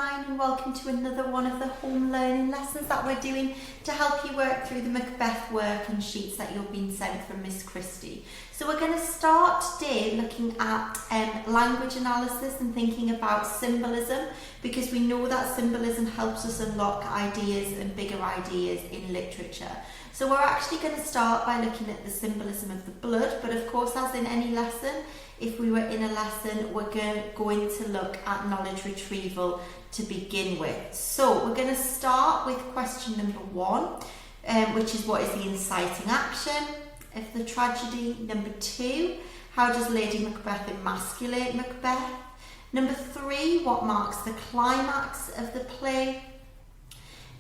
9 and welcome to another one of the home learning lessons that we're doing to help you work through the Macbeth working sheets that you've been sent from Miss Christie. So we're going to start today looking at language analysis and thinking about symbolism, because we know that symbolism helps us unlock ideas and bigger ideas in literature. So we're actually going to start by looking at the symbolism of the blood, but of course, as in any lesson, if we were in a lesson, we're going to look at knowledge retrieval to begin with. So we're going to start with question number 1, which is what is the inciting action of the tragedy. Number 2, how does Lady Macbeth emasculate Macbeth? Number 3, what marks the climax of the play?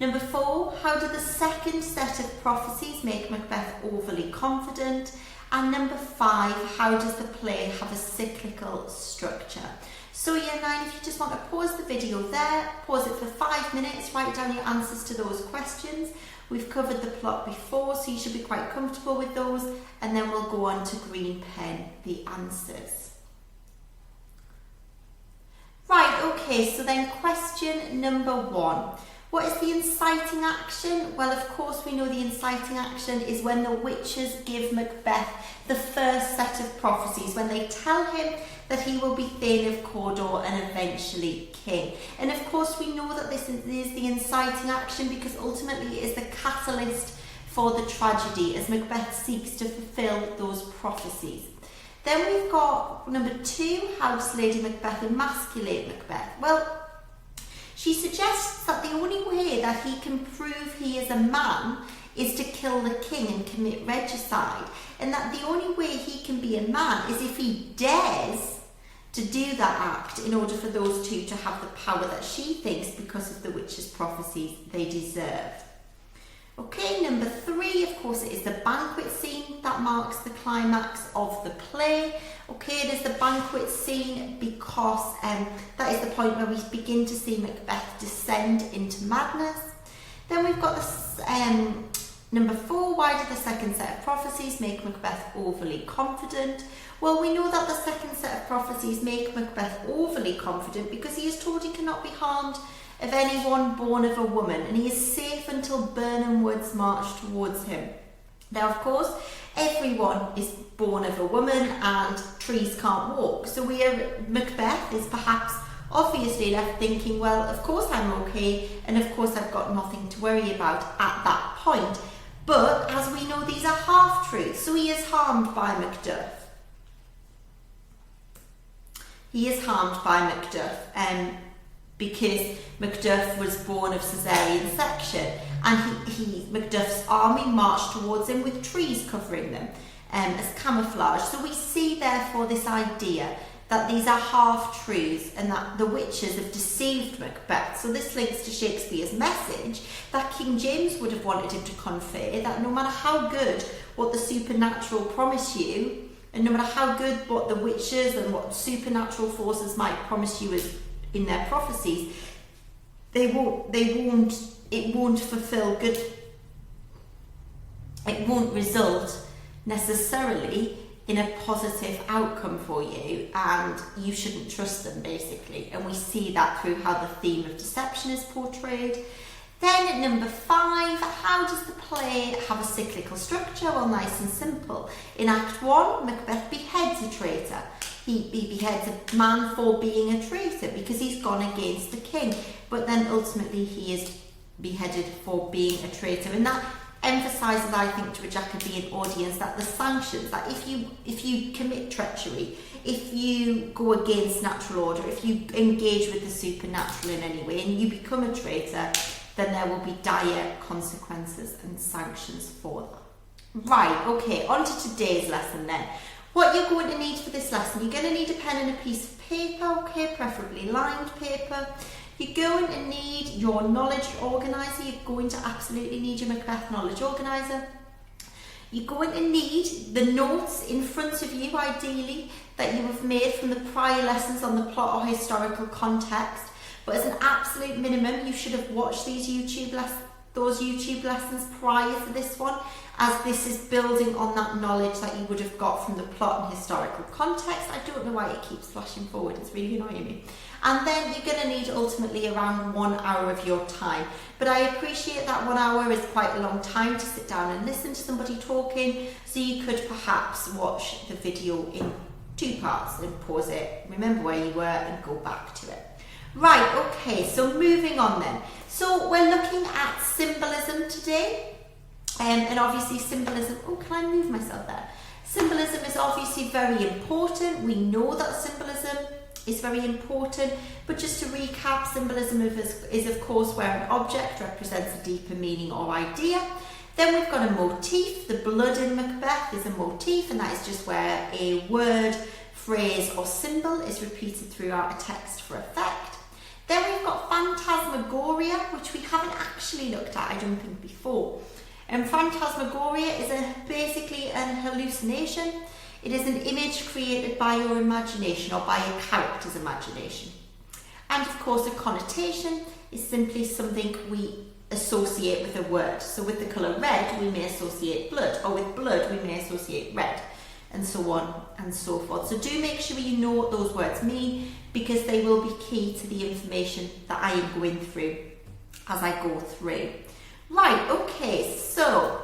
Number 4, how do the second set of prophecies make Macbeth overly confident? And number 5, how does the play have a cyclical structure? So Year 9, if you just want to pause the video there, pause it for 5 minutes, write down your answers to those questions. We've covered the plot before, so you should be quite comfortable with those, and then we'll go on to green pen the answers. Right, okay, so then question number 1. What is the inciting action? Well, of course, we know the inciting action is when the witches give Macbeth the first set of prophecies, when they tell him that he will be Thane of Cawdor and eventually king. And of course, we know that this is the inciting action because ultimately it is the catalyst for the tragedy as Macbeth seeks to fulfill those prophecies. Then we've got number 2, how does Lady Macbeth emasculate Macbeth? Well, she suggests that the only way that he can prove he is a man is to kill the king and commit regicide, and that the only way he can be a man is if he dares to do that act in order for those two to have the power that she thinks, because of the witches' prophecies, they deserve. Okay, number 3, of course, it is the banquet scene that marks the climax of the play. Okay, it is the banquet scene because that is the point where we begin to see Macbeth descend into madness. Then we've got this number 4, why did the second set of prophecies make Macbeth overly confident? Well, we know that the second set of prophecies make Macbeth overly confident because he is told he cannot be harmed of anyone born of a woman, and he is safe until Birnam Woods march towards him. Now, of course, everyone is born of a woman and trees can't walk. So Macbeth is perhaps obviously left thinking, well, of course I'm okay, and of course I've got nothing to worry about at that point. But as we know, these are half-truths, so he is harmed by Macduff. He is harmed by Macduff because Macduff was born of caesarean section, and Macduff's army marched towards him with trees covering them as camouflage. So we see therefore this idea that these are half-truths and that the witches have deceived Macbeth. So this links to Shakespeare's message that King James would have wanted him to convey, that no matter how good what the supernatural promise you, and no matter how good what the witches and what supernatural forces might promise you in their prophecies, it won't fulfill good. It won't result necessarily in a positive outcome for you, and you shouldn't trust them, basically. And we see that through how the theme of deception is portrayed. Then at number 5, how does the play have a cyclical structure? Well, nice and simple. In Act 1, Macbeth beheads a traitor. He beheads a man for being a traitor because he's gone against the king. But then ultimately he is beheaded for being a traitor. And that emphasises, I think, to a Jacobean audience that the sanctions, that if you commit treachery, if you go against natural order, if you engage with the supernatural in any way and you become a traitor, then there will be dire consequences and sanctions for that. Right, okay, on to today's lesson then. What you're going to need for this lesson, you're going to need a pen and a piece of paper, okay, preferably lined paper. You're going to need your knowledge organiser. You're going to absolutely need your Macbeth knowledge organiser. You're going to need the notes in front of you, ideally, that you have made from the prior lessons on the plot or historical context. But as an absolute minimum, you should have watched these YouTube those YouTube lessons prior to this one, as this is building on that knowledge that you would have got from the plot and historical context. I don't know why it keeps flashing forward, it's really annoying me. And then you're going to need ultimately around 1 hour of your time. But I appreciate that 1 hour is quite a long time to sit down and listen to somebody talking, so you could perhaps watch the video in 2 parts and pause it, remember where you were and go back to it. Right, okay, so moving on then. So we're looking at symbolism today, and obviously symbolism, oh, can I move myself there? Symbolism is obviously very important. We know that symbolism is very important, but just to recap, symbolism is of course where an object represents a deeper meaning or idea. Then we've got a motif. The blood in Macbeth is a motif, and that is just where a word, phrase or symbol is repeated throughout a text for effect. Then we've got phantasmagoria, which we haven't actually looked at, I don't think, before. And phantasmagoria is basically an hallucination. It is an image created by your imagination or by a character's imagination. And of course, a connotation is simply something we associate with a word. So with the colour red, we may associate blood, or with blood, we may associate red, and so on and so forth. So do make sure you know what those words mean, because they will be key to the information that I am going through as I go through. Right, okay, so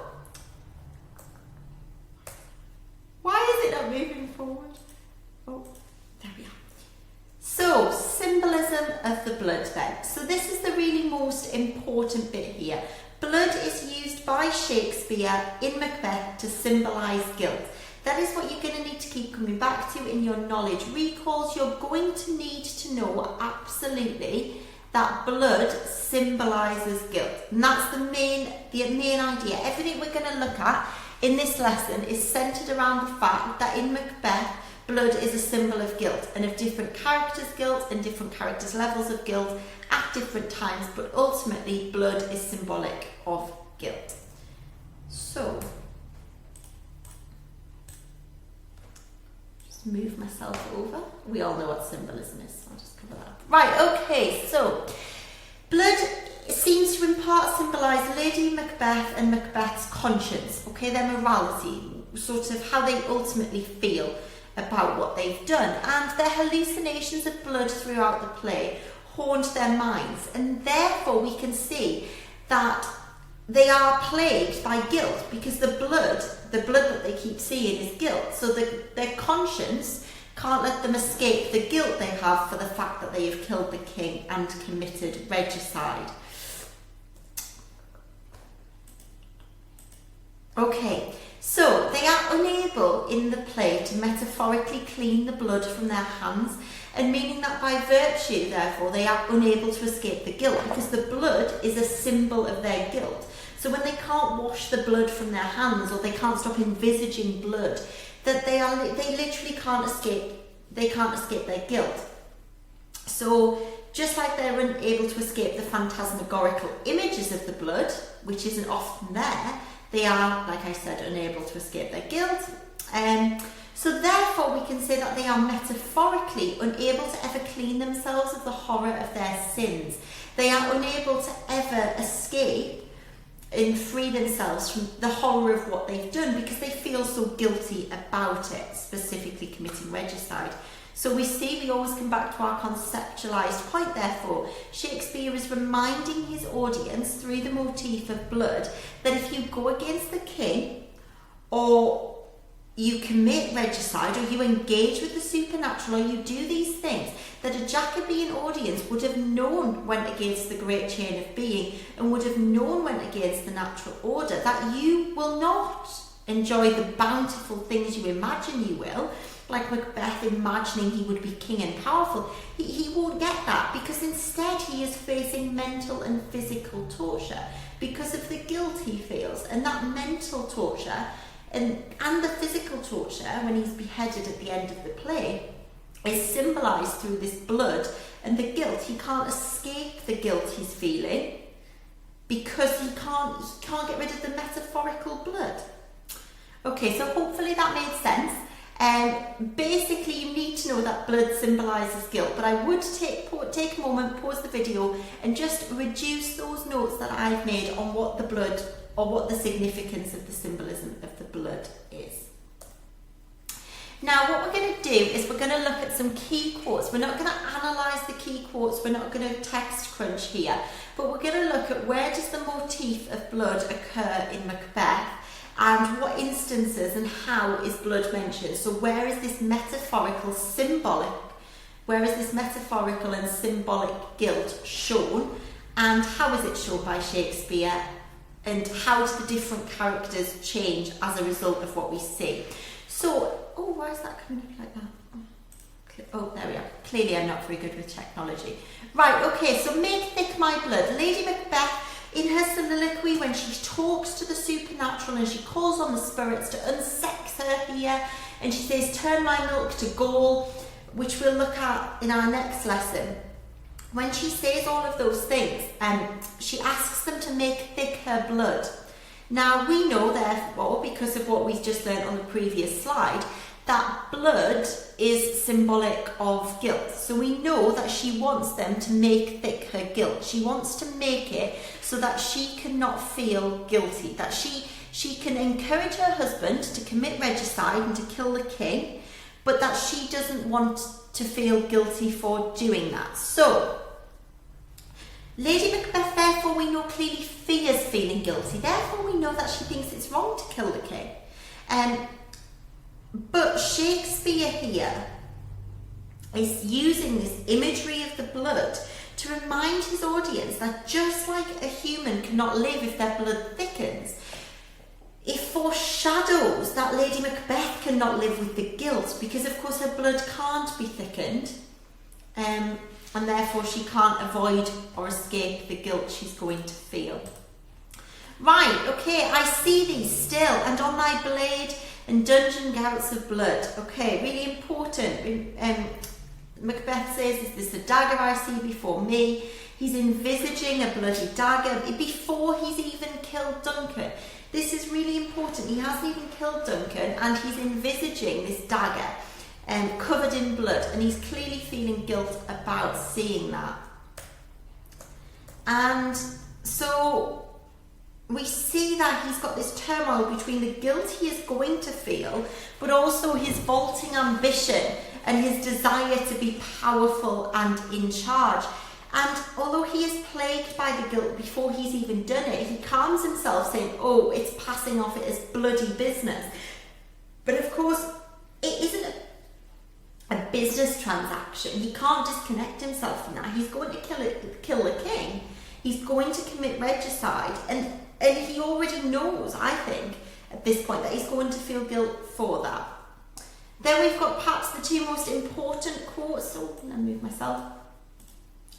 why is it not moving forward? Oh, there we are. So, symbolism of the blood then. So this is the really most important bit here. Blood is used by Shakespeare in Macbeth to symbolise guilt. That is what you're going to need to keep coming back to in your knowledge recalls. You're going to need to know absolutely that blood symbolises guilt. And that's the main idea. Everything we're going to look at in this lesson is centred around the fact that in Macbeth, blood is a symbol of guilt, and of different characters' guilt and different characters' levels of guilt at different times, but ultimately blood is symbolic of guilt. So, just move myself over. We all know what symbolism is, so I'll just cover that. Right, okay, so blood seems to in part symbolise Lady Macbeth and Macbeth's conscience, okay, their morality, sort of how they ultimately feel about what they've done, and their hallucinations of blood throughout the play haunt their minds, and therefore we can see that they are plagued by guilt, because the blood that they keep seeing is guilt, so their conscience can't let them escape the guilt they have for the fact that they have killed the king and committed regicide. Okay, so they are unable in the play to metaphorically clean the blood from their hands, and meaning that by virtue, therefore, they are unable to escape the guilt, because the blood is a symbol of their guilt. So when they can't wash the blood from their hands, or they can't stop envisaging blood, that they literally can't escape their guilt. So just like they're unable to escape the phantasmagorical images of the blood, which isn't often there, they are, like I said, unable to escape their guilt. So therefore we can say that they are metaphorically unable to ever clean themselves of the horror of their sins. They are unable to ever escape and free themselves from the horror of what they've done, because they feel so guilty about it, specifically committing regicide. So we always come back to our conceptualised point, therefore. Shakespeare is reminding his audience through the motif of blood that if you go against the king, or you commit regicide, or you engage with the supernatural, or you do these things, that a Jacobean audience would have known went against the great chain of being, and would have known went against the natural order, that you will not enjoy the bountiful things you imagine you will, like Macbeth imagining he would be king and powerful. He won't get that, because instead he is facing mental and physical torture because of the guilt he feels. And that mental torture and the physical torture when he's beheaded at the end of the play is symbolised through this blood and the guilt. He can't escape the guilt he's feeling because he can't get rid of the metaphorical blood. Okay, so hopefully that made sense. Basically, you need to know that blood symbolises guilt, but I would take a moment, pause the video, and just reduce those notes that I've made on what the blood, or what the significance of the symbolism of the blood is. Now, what we're going to do is we're going to look at some key quotes. We're not going to analyse the key quotes, we're not going to text crunch here, but we're going to look at where does the motif of blood occur in Macbeth, and what instances and how is blood mentioned. So where is this metaphorical and symbolic guilt shown, and how is it shown by Shakespeare, and how do the different characters change as a result of what we see. So, oh, why is that coming up like that? Oh, there we are. Clearly I'm not very good with technology. Right, okay, so make thick my blood. Lady Macbeth, in her soliloquy, when she talks to the supernatural and she calls on the spirits to unsex her here, and she says, turn my milk to gall, which we'll look at in our next lesson. When she says all of those things, she asks them to make thick her blood. Now, we know, therefore, because of what we've just learned on the previous slide, that blood is symbolic of guilt. So we know that she wants them to make thick her guilt. She wants to make it so that she cannot feel guilty, that she can encourage her husband to commit regicide and to kill the king, but that she doesn't want to feel guilty for doing that. So, Lady Macbeth, therefore, we know clearly fears feeling guilty. Therefore, we know that she thinks it's wrong to kill the king. But Shakespeare here is using this imagery of the blood to remind his audience that just like a human cannot live if their blood thickens, it foreshadows that Lady Macbeth cannot live with the guilt, because of course her blood can't be thickened, and therefore she can't avoid or escape the guilt she's going to feel. Right, okay, I see these still, and on my blade and dungeon gouts of blood. Okay, really important. Macbeth says, is this a dagger I see before me? He's envisaging a bloody dagger before he's even killed Duncan. This is really important. He hasn't even killed Duncan, and he's envisaging this dagger covered in blood, and he's clearly feeling guilt about seeing that. And so we see that he's got this turmoil between the guilt he is going to feel, but also his vaulting ambition and his desire to be powerful and in charge. And although he is plagued by the guilt before he's even done it, he calms himself saying, oh, it's passing off it as bloody business. But of course, it isn't a business transaction. He can't disconnect himself from that. He's going to kill the king. He's going to commit regicide. And he already knows, I think, at this point, that he's going to feel guilt for that. Then we've got perhaps the two most important quotes. Oh, can I move myself?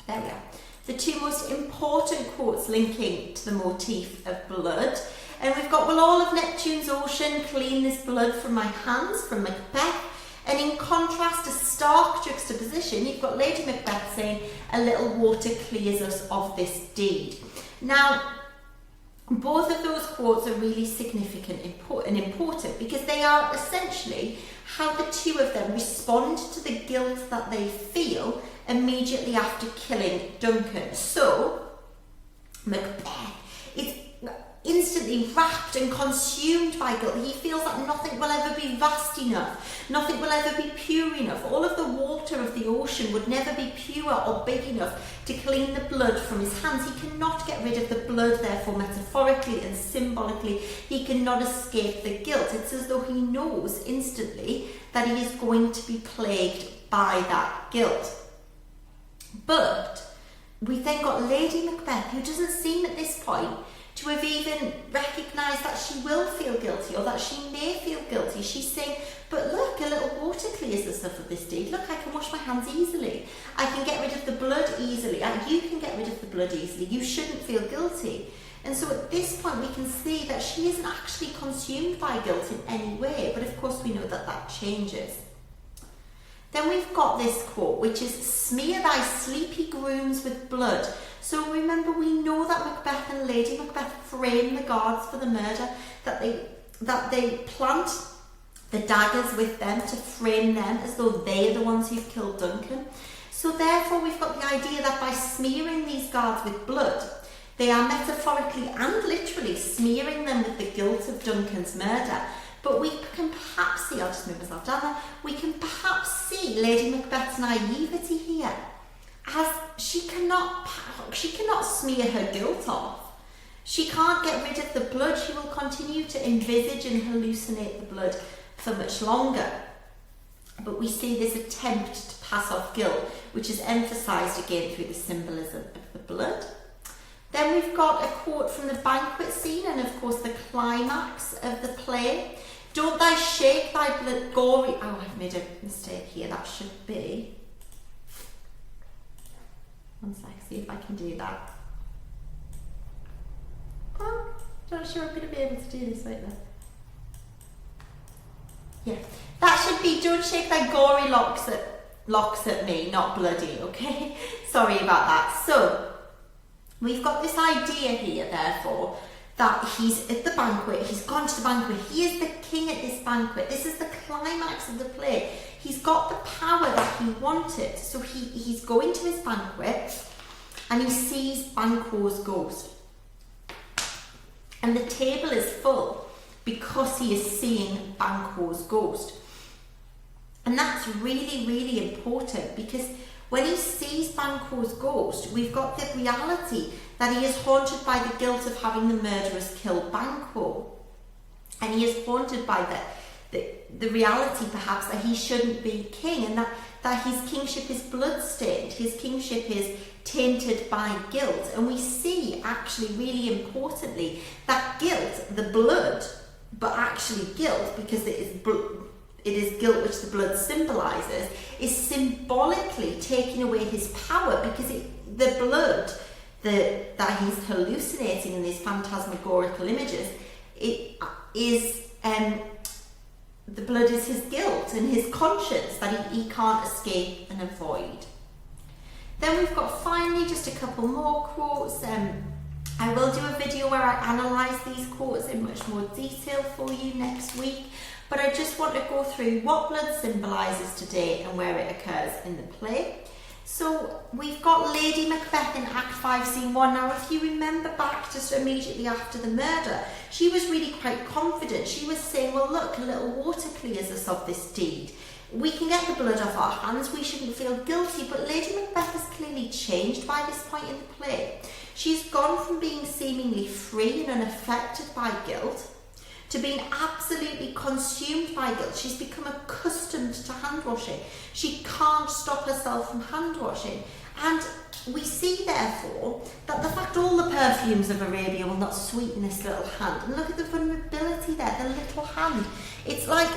There we are. The two most important quotes linking to the motif of blood. And we've got, will all of Neptune's ocean clean this blood from my hands, from Macbeth? And in contrast, a stark juxtaposition, you've got Lady Macbeth saying, a little water clears us of this deed. Now, both of those quotes are really significant and important, because they are essentially how the two of them respond to the guilt that they feel immediately after killing Duncan. So, Macbeth is instantly wrapped and consumed by guilt. He feels that nothing will ever be vast enough, nothing will ever be pure enough. All of the water of the ocean would never be pure or big enough to clean the blood from his hands. He cannot get rid of the blood, therefore, metaphorically and symbolically, he cannot escape the guilt. It's as though he knows instantly that he is going to be plagued by that guilt. But we then got Lady Macbeth, who doesn't seem at this point to have even recognised that she will feel guilty, or that she may feel guilty. She's saying, but look, a little water clears the stuff of this deed. Look, I can wash my hands easily. I can get rid of the blood easily. You can get rid of the blood easily. You shouldn't feel guilty. And so at this point we can see that she isn't actually consumed by guilt in any way, but of course we know that that changes. Then we've got this quote, which is, smear thy sleepy grooms with blood. So remember, we know that Macbeth and Lady Macbeth frame the guards for the murder, that they plant the daggers with them to frame them as though they are the ones who've killed Duncan. So therefore we've got the idea that by smearing these guards with blood, they are metaphorically and literally smearing them with the guilt of Duncan's murder. But we can perhaps see, I'll just move myself down there, we can perhaps see Lady Macbeth's naivety here, as she cannot smear her guilt off. She can't get rid of the blood. She will continue to envisage and hallucinate the blood for much longer. But we see this attempt to pass off guilt, which is emphasised again through the symbolism of the blood. Then we've got a quote from the banquet scene and of course the climax of the play. Don't thy shake thy blood gory... Oh, I've made a mistake here. That should be... One sec, see if I can do that. Oh, not sure I'm going to be able to do this right now. Yeah, that should be don't shake thy gory locks at me, not bloody, okay? Sorry about that. So, we've got this idea here, therefore, that he's at the banquet, he's gone to the banquet, he is the king at this banquet, this is the climax of the play. He's got the power that he wanted, so he's going to his banquet and he sees Banquo's ghost. And the table is full because he is seeing Banquo's ghost. And that's really, really important because when he sees Banquo's ghost, we've got the reality that he is haunted by the guilt of having the murderers kill Banquo. And he is haunted by the reality perhaps that he shouldn't be king and that his kingship is bloodstained, his kingship is tainted by guilt. And we see actually really importantly that guilt, the blood, but actually guilt, because it is guilt which the blood symbolises, is symbolically taking away his power because the blood that he's hallucinating in these phantasmagorical images, the blood is his guilt and his conscience that he can't escape and avoid. Then we've got finally just a couple more quotes. I will do a video where I analyse these quotes in much more detail for you next week, but I just want to go through what blood symbolises today and where it occurs in the play. So we've got Lady Macbeth in Act 5, Scene 1. Now if you remember back just immediately after the murder, she was really quite confident. She was saying, well look, a little water clears us of this deed. We can get the blood off our hands, we shouldn't feel guilty. But Lady Macbeth has clearly changed by this point in the play. She's gone from being seemingly free and unaffected by guilt to being absolutely consumed by guilt. She's become accustomed to hand washing. She can't stop herself from hand washing. And we see therefore that the fact all the perfumes of Arabia will not sweeten this little hand. And look at the vulnerability there, the little hand. It's like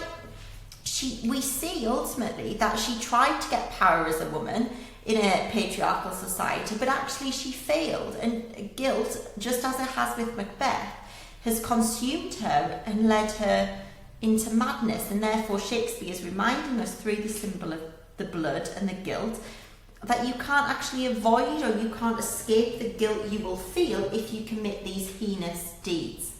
we see ultimately that she tried to get power as a woman in a patriarchal society, but actually she failed, and guilt, just as it has with Macbeth, has consumed her and led her into madness. And therefore Shakespeare is reminding us through the symbol of the blood and the guilt that you can't actually avoid or you can't escape the guilt you will feel if you commit these heinous deeds.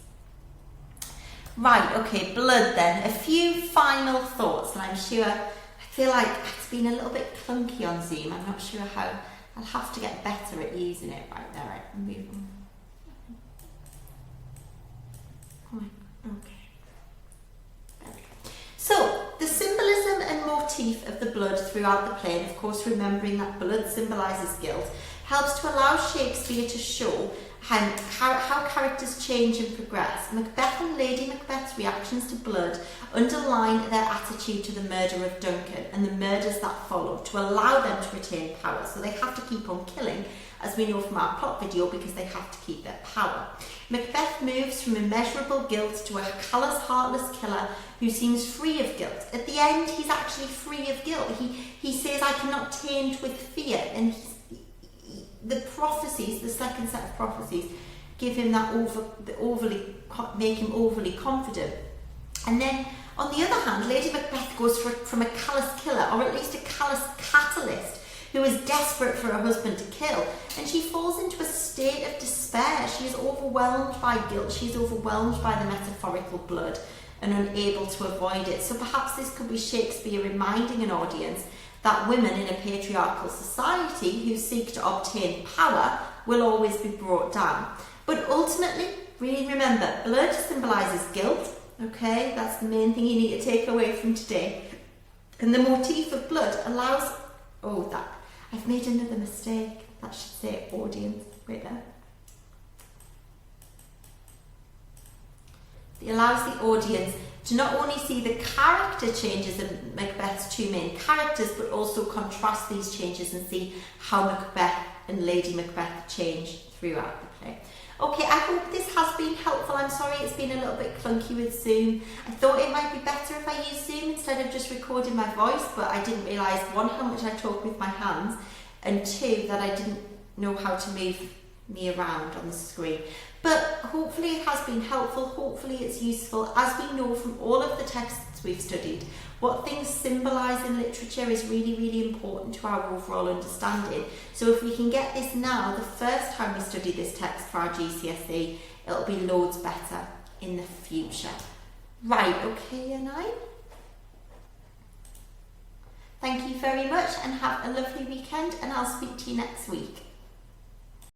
Right, okay, blood then. A few final thoughts, and I'm sure, I feel like it's been a little bit clunky on Zoom. I'm not sure how, I'll have to get better at using it. Right, there, right, move on. Okay. So, the symbolism and motif of the blood throughout the play, and of course remembering that blood symbolises guilt, helps to allow Shakespeare to show how characters change and progress. Macbeth and Lady Macbeth's reactions to blood underline their attitude to the murder of Duncan and the murders that follow to allow them to retain power. So they have to keep on killing, as we know from our plot video, because they have to keep their power. Macbeth moves from immeasurable guilt to a callous, heartless killer who seems free of guilt. At the end, he's actually free of guilt. He says, I cannot taint with fear, and the prophecies, the second set of prophecies, give him that make him overly confident. And then, on the other hand, Lady Macbeth goes from a callous killer, or at least a callous catalyst, who is desperate for her husband to kill, and she falls into a state of despair. She is overwhelmed by guilt. She is overwhelmed by the metaphorical blood and unable to avoid it. So perhaps this could be Shakespeare reminding an audience that women in a patriarchal society who seek to obtain power will always be brought down. But ultimately, really remember, blood symbolises guilt, okay? That's the main thing you need to take away from today. And the motif of blood allows, I've made another mistake. That should say audience, right there. It allows the audience to not only see the character changes of Macbeth's two main characters, but also contrast these changes and see how Macbeth and Lady Macbeth change throughout the play. Okay, I hope this has been helpful. I'm sorry it's been a little bit clunky with Zoom. I thought it might be better if I used Zoom instead of just recording my voice, but I didn't realise, one, how much I talk with my hands, and two, that I didn't know how to move me around on the screen. But hopefully it has been helpful, hopefully it's useful. As we know from all of the texts we've studied, what things symbolise in literature is really, really important to our overall understanding. So if we can get this now, the first time we study this text for our GCSE, it'll be loads better in the future. Right, okay, and thank you very much and have a lovely weekend, and I'll speak to you next week.